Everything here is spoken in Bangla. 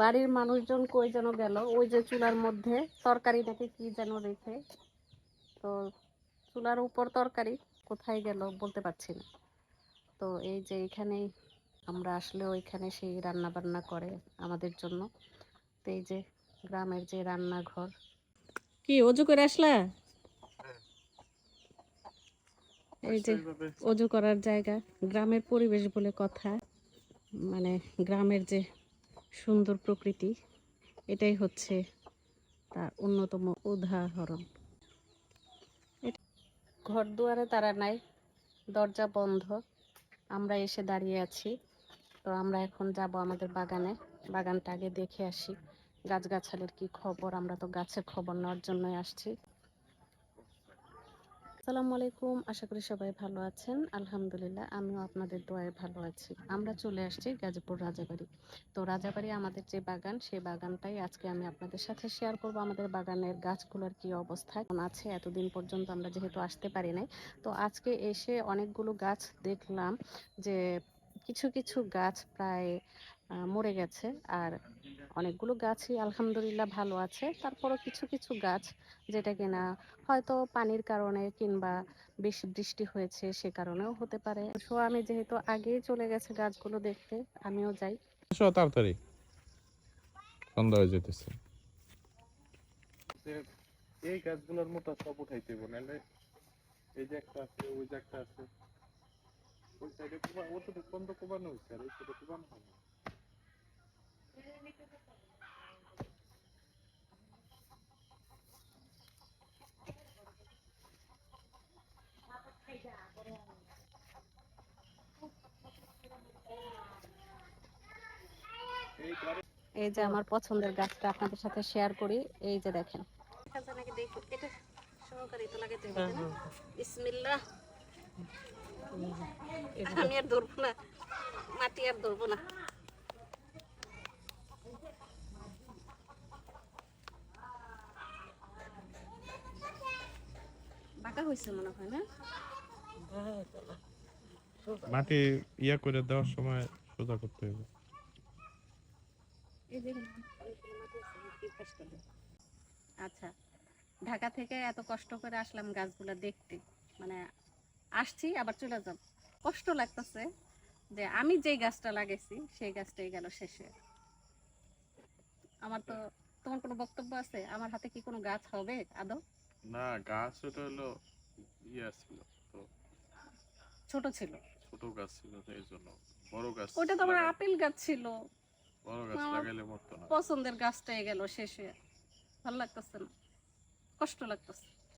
বাড়ির মানুষজন কই যেন গেল, ওই যে চুলার মধ্যে তরকারি নাকি কি যেন রেখে, তো চুলার উপর তরকারি কোথায় গেল বলতে পারছি না। তো এই যে এখানেই আমরা আসলে ওইখানে সেই রান্না বান্না করে আমাদের জন্য। তো এই যে গ্রামের যে রান্নাঘর। কি অজু করে আসলা? এই যে অজু করার জায়গা, গ্রামের পরিবেশ বলে কথা। মানে গ্রামের যে সুন্দর প্রকৃতি, এটাই হচ্ছে তার অন্যতম উদাহরণ। ঘর দুয়ারে তারা নাই, দরজা বন্ধ, আমরা এসে দাঁড়িয়ে আছি। তো আমরা এখন যাব আমাদের বাগানে, বাগানটা আগে দেখে আসি, গাছগাছালির কি খবর। আমরা তো গাছের খবর নেওয়ার জন্যই আসছি। আসসালামু আলাইকুম, আশা করি সবাই ভালো আছেন। আলহামদুলিল্লাহ, আমিও আপনাদের দোয়ায় ভালো আছি। আমরা চলে আসছি গাজীপুর রাজাবাড়ি। তো রাজাবাড়ি আমাদের যে বাগান, সেই বাগানটাই আজকে আমি আপনাদের সাথে শেয়ার করব। আমাদের বাগানের গাছগুলোর কি অবস্থা আছে, এতদিন পর্যন্ত আমরা যেহেতু আসতে পারি নাই, তো আজকে এসে অনেকগুলো গাছ দেখলাম যে কিছু কিছু গাছ প্রায় মরে গেছে, আর অনেকগুলো গাছই আলহামদুলিল্লাহ ভালো আছে। তারপরও কিছু কিছু গাছ যেটা কিনা হয়তো পানির কারণে কিংবা বেশি বৃষ্টি হয়েছে সে কারণেও হতে পারে। তো আমি যেহেতু আগেই চলে গেছে গাছগুলো দেখতে, আমিও যাই। তাড়াতাড়ি সন্ধ্যা হয়ে যেতেছে। এই গাছগুলোর মতো সব উঠাইতে হবে, নাহলে এই যে একটা আছে, ওই যে একটা আছে, ওই সাইডে ওটা তো বন্ধ কোবানো হয়েছে, আর ওই সাইডে কোবানো হয় না। এই যে আমার পছন্দের গাছটা আপনাদের সাথে শেয়ার করি। এই যে দেখেন, এটা সহকারী তো লাগাইতে হবে না? বিসমিল্লাহ। আমি আর ধরবো না, মাটি আর ধরবো না। বাঁকা হয়েছে মনে হয় না? মাটি ইয়া করে দেওয়ার সময় সোজা করতে হবে। আচ্ছা, ঢাকা থেকে এত কষ্ট করে আসলাম গাছগুলো দেখতে, মানে আসছি আবার চলে যাব, কষ্ট লাগতেছে যে আমি যেই গাছটা লাগাইছি সেই গাছটাই গেল শেষে। আমার তো, তোমার কোনো বক্তব্য আছে? আমার হাতে কি কোনো গাছ হবে আদৌ? না, গাছ ওটা হলো ইয়া ছিল তো, ছোট ছিল, ছোট গাছ ছিল, এই জন্য। বড় গাছ, ওইটা তো আমার আপেল গাছ ছিল, বড় গাছ লাগাইলে মরতো না। পছন্দের গাছটাই গেল শেষে, ভালো লাগতেছে না, কষ্ট লাগতেছে।